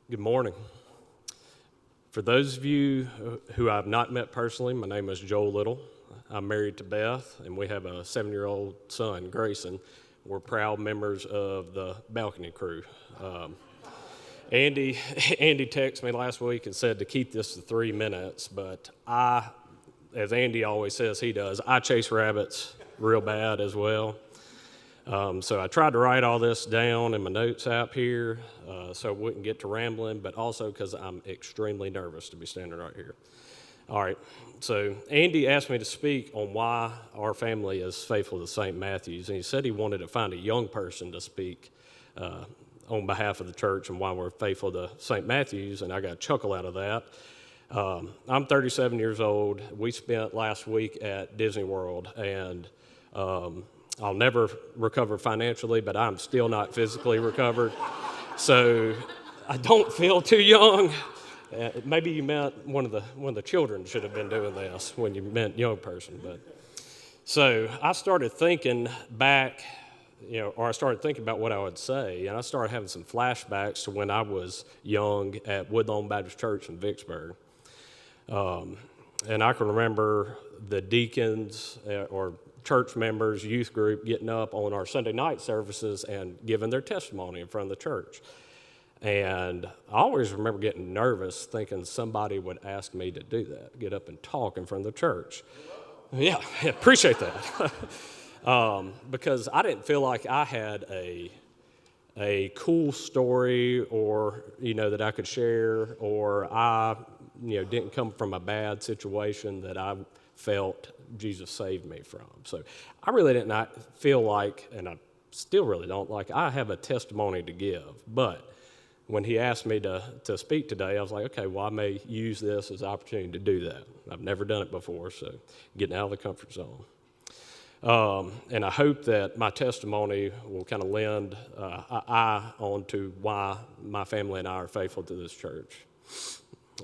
Good morning. For those of you who I've not met personally, my name is Joel Little. I'm married to Beth, and we have a 7-year-old son, Grayson. We're proud members of the balcony crew. Andy texted me last week and said to keep this to 3 minutes, but as Andy always says he does, I chase rabbits real bad as well. So I tried to write all this down in my notes app here so I wouldn't get to rambling, but also because I'm extremely nervous to be standing right here. All right, so Andy asked me to speak on why our family is faithful to St. Matthew's, and he said he wanted to find a young person to speak on behalf of the church and why we're faithful to St. Matthew's, and I got a chuckle out of that. I'm 37 years old. We spent last week at Disney World, and I'll never recover financially, but I'm still not physically recovered. So I don't feel too young. Maybe you meant one of the children should have been doing this when you meant young person. But so I started thinking back, or I started thinking about what I would say, and I started having some flashbacks to when I was young at Woodlawn Baptist Church in Vicksburg. And I can remember the deacons or church members, youth group, getting up on our Sunday night services and giving their testimony in front of the church. And I always remember getting nervous thinking somebody would ask me to do that, get up and talk in front of the church. Yeah, appreciate that. Because I didn't feel like I had a cool story or, that I could share, or I, didn't come from a bad situation that I felt Jesus saved me from. So I really did not feel like, and I still really don't, like I have a testimony to give. But when he asked me to speak today, I was like, okay, well, I may use this as an opportunity to do that. I've never done it before, so getting out of the comfort zone. And I hope that my testimony will kind of lend eye onto why my family and I are faithful to this church.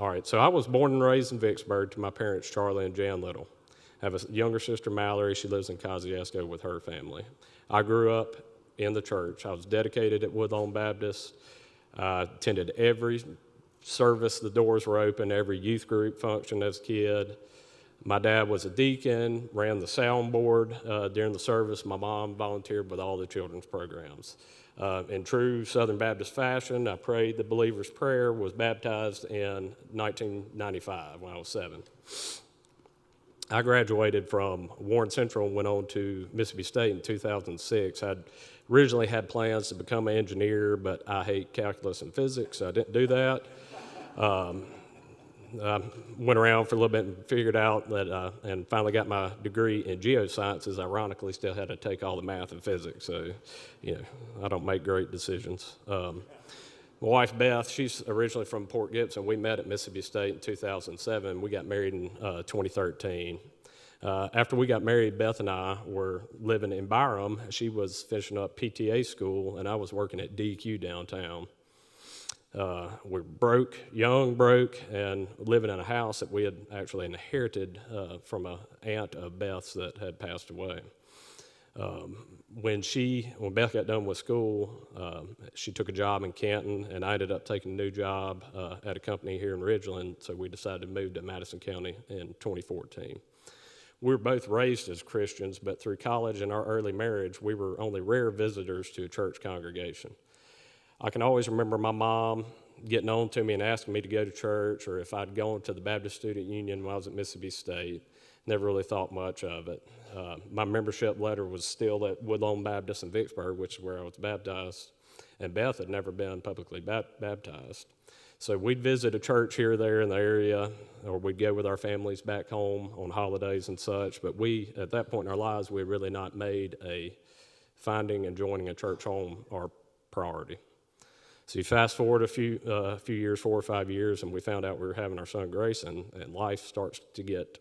All right, so I was born and raised in Vicksburg to my parents, Charlie and Jan Little. I have a younger sister, Mallory. She lives in Kosciuszko with her family. I grew up in the church. I was dedicated at Woodlawn Baptist. I attended every service, the doors were open, every youth group function as a kid. My dad was a deacon, ran the soundboard during the service. My mom volunteered with all the children's programs. In true Southern Baptist fashion, I prayed the believer's prayer, was baptized in 1995 when I was 7. I graduated from Warren Central and went on to Mississippi State in 2006. I'd originally had plans to become an engineer, but I hate calculus and physics, so I didn't do that. I went around for a little bit and figured out that, and finally got my degree in geosciences. Ironically, still had to take all the math and physics, so, I don't make great decisions. My wife, Beth, she's originally from Port Gibson. We met at Mississippi State in 2007. We got married in 2013. After we got married, Beth and I were living in Byram. She was finishing up PTA school, and I was working at DQ downtown. We're young, broke, and living in a house that we had actually inherited from an aunt of Beth's that had passed away. When Beth got done with school, she took a job in Canton, and I ended up taking a new job at a company here in Ridgeland, so we decided to move to Madison County in 2014. We were both raised as Christians, but through college and our early marriage, we were only rare visitors to a church congregation. I can always remember my mom getting on to me and asking me to go to church, or if I'd gone to the Baptist Student Union when I was at Mississippi State. Never really thought much of it. My membership letter was still at Woodlawn Baptist in Vicksburg, which is where I was baptized, and Beth had never been publicly baptized. So we'd visit a church here or there in the area, or we'd go with our families back home on holidays and such, but at that point in our lives, we had really not made finding and joining a church home our priority. So you fast forward a few years, 4 or 5 years, and we found out we were having our son Grayson, and life starts to get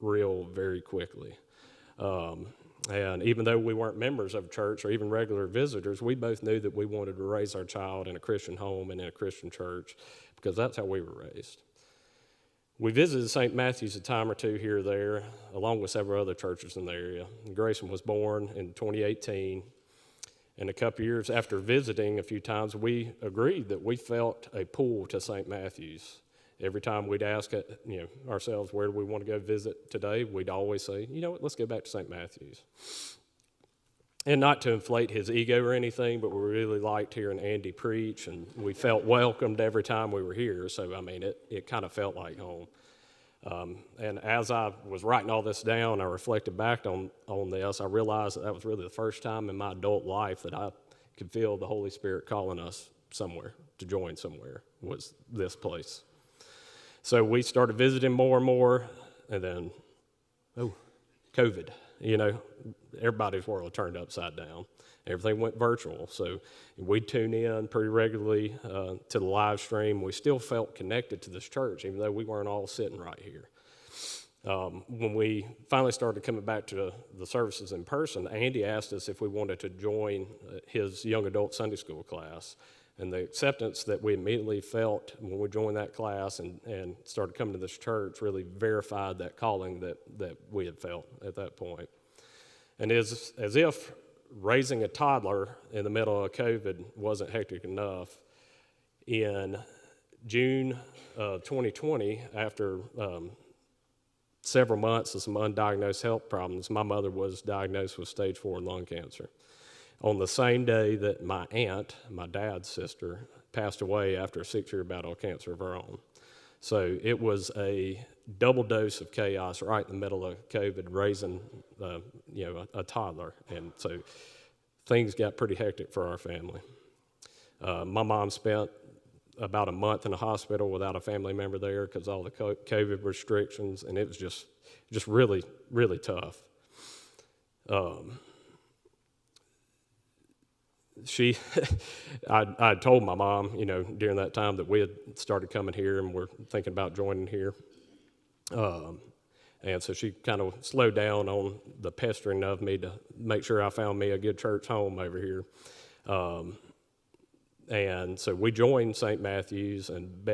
real very quickly. And even though we weren't members of a church or even regular visitors, we both knew that we wanted to raise our child in a Christian home and in a Christian church because that's how we were raised. We visited St. Matthew's a time or two here or there, along with several other churches in the area. Grayson was born in 2018. And a couple of years after visiting a few times, we agreed that we felt a pull to St. Matthew's. Every time we'd ask ourselves, where do we want to go visit today, we'd always say, you know what, let's go back to St. Matthew's. And not to inflate his ego or anything, but we really liked hearing Andy preach, and we felt welcomed every time we were here. So, I mean, it kind of felt like home. And as I was writing all this down, I reflected back on this. I realized that was really the first time in my adult life that I could feel the Holy Spirit calling us somewhere, to join somewhere, was this place. So we started visiting more and more, and then, COVID. Everybody's world turned upside down. Everything went virtual. So we'd tune in pretty regularly to the live stream. We still felt connected to this church, even though we weren't all sitting right here. When we finally started coming back to the services in person, Andy asked us if we wanted to join his young adult Sunday school class. And the acceptance that we immediately felt when we joined that class and started coming to this church really verified that calling that we had felt at that point. And as if raising a toddler in the middle of COVID wasn't hectic enough, in June of 2020, after several months of some undiagnosed health problems, my mother was diagnosed with stage 4 lung cancer. On the same day that my aunt, my dad's sister, passed away after a 6-year battle of cancer of her own. So it was a double dose of chaos right in the middle of COVID, raising a toddler. And so things got pretty hectic for our family. My mom spent about a month in the hospital without a family member there because all the COVID restrictions, and it was just really, really tough. I told my mom, during that time that we had started coming here and we're thinking about joining here. And so she kind of slowed down on the pestering of me to make sure I found me a good church home over here. And so we joined St. Matthew's, and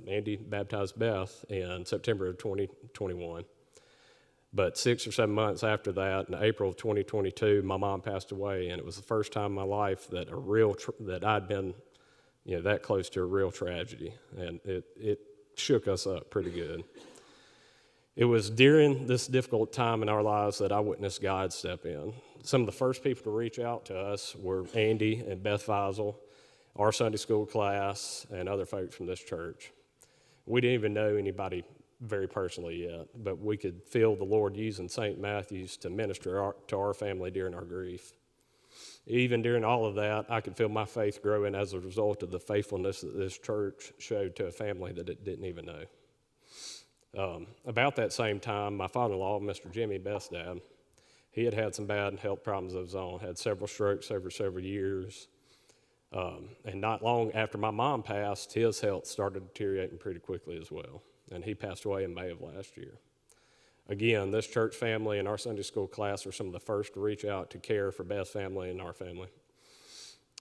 Andy baptized Beth in September of 2021. But 6 or 7 months after that, in April of 2022, my mom passed away, and it was the first time in my life that that I'd been, that close to a real tragedy, and it shook us up pretty good. It was during this difficult time in our lives that I witnessed God step in. Some of the first people to reach out to us were Andy and Beth Feisel, our Sunday school class, and other folks from this church. We didn't even know anybody very personally yet, but we could feel the Lord using St. Matthew's to minister to our family during our grief. Even during all of that, I could feel my faith growing as a result of the faithfulness that this church showed to a family that it didn't even know. About that same time, my father-in-law, Mr. Jimmy, Beth's dad, he had some bad health problems of his own, had several strokes over several years. And not long after my mom passed, his health started deteriorating pretty quickly as well. And he passed away in May of last year. Again, this church family and our Sunday school class were some of the first to reach out to care for Beth's family and our family.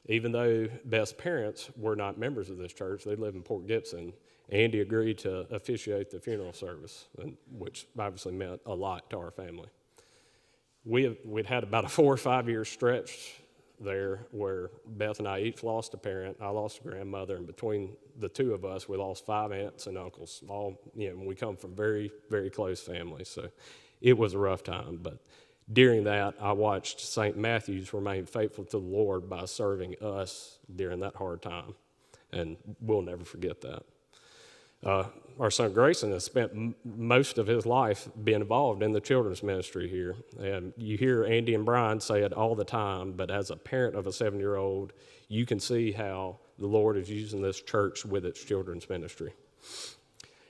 Even though Beth's parents were not members of this church, they live in Port Gibson, Andy agreed to officiate the funeral service, which obviously meant a lot to our family. We'd had about a 4 or 5 year stretch there where Beth and I each lost a parent. I lost a grandmother, and between the two of us, we lost 5 aunts and uncles. We come from very, very close families, so it was a rough time. But during that, I watched St. Matthew's remain faithful to the Lord by serving us during that hard time, and we'll never forget that. Our son Grayson has spent most of his life being involved in the children's ministry here. And you hear Andy and Brian say it all the time, but as a parent of a 7-year-old, you can see how the Lord is using this church with its children's ministry.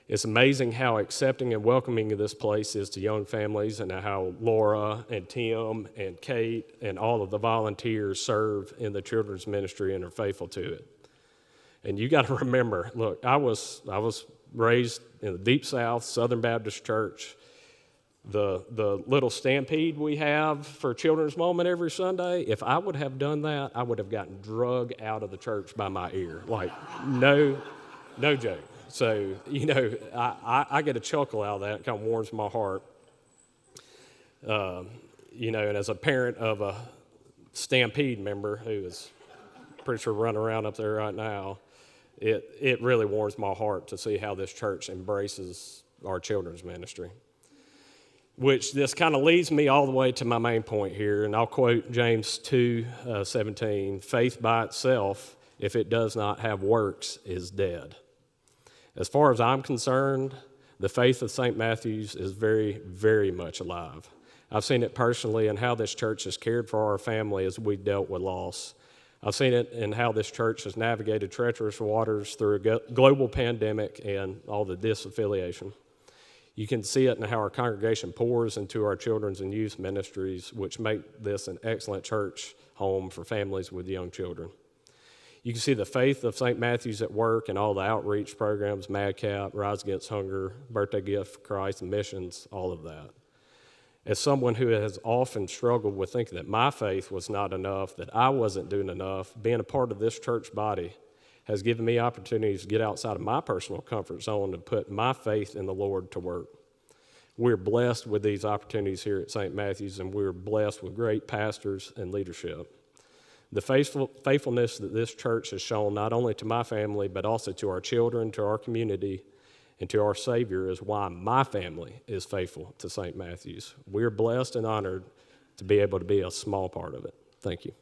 It's amazing how accepting and welcoming this place is to young families, and how Laura and Tim and Kate and all of the volunteers serve in the children's ministry and are faithful to it. And you got to remember, look, I was raised in the Deep South, Southern Baptist Church. The little stampede we have for Children's Moment every Sunday, if I would have done that, I would have gotten drug out of the church by my ear. Like, no joke. So, I get a chuckle out of that. It kind of warms my heart. And as a parent of a Stampede member who is pretty sure running around up there right now, it really warms my heart to see how this church embraces our children's ministry. Which this kind of leads me all the way to my main point here, and I'll quote James 2:17, faith by itself, if it does not have works, is dead. As far as I'm concerned, the faith of St. Matthew's is very, very much alive. I've seen it personally in how this church has cared for our family as we dealt with loss. I've seen it in how this church has navigated treacherous waters through a global pandemic and all the disaffiliation. You can see it in how our congregation pours into our children's and youth ministries, which make this an excellent church home for families with young children. You can see the faith of St. Matthew's at work in all the outreach programs, MadCap, Rise Against Hunger, Birthday Gift for Christ, and missions, all of that. As someone who has often struggled with thinking that my faith was not enough, that I wasn't doing enough, being a part of this church body has given me opportunities to get outside of my personal comfort zone and put my faith in the Lord to work. We're blessed with these opportunities here at St. Matthew's, and we're blessed with great pastors and leadership. The faithfulness that this church has shown not only to my family, but also to our children, to our community, and to our Savior is why my family is faithful to St. Matthew's. We're blessed and honored to be able to be a small part of it. Thank you.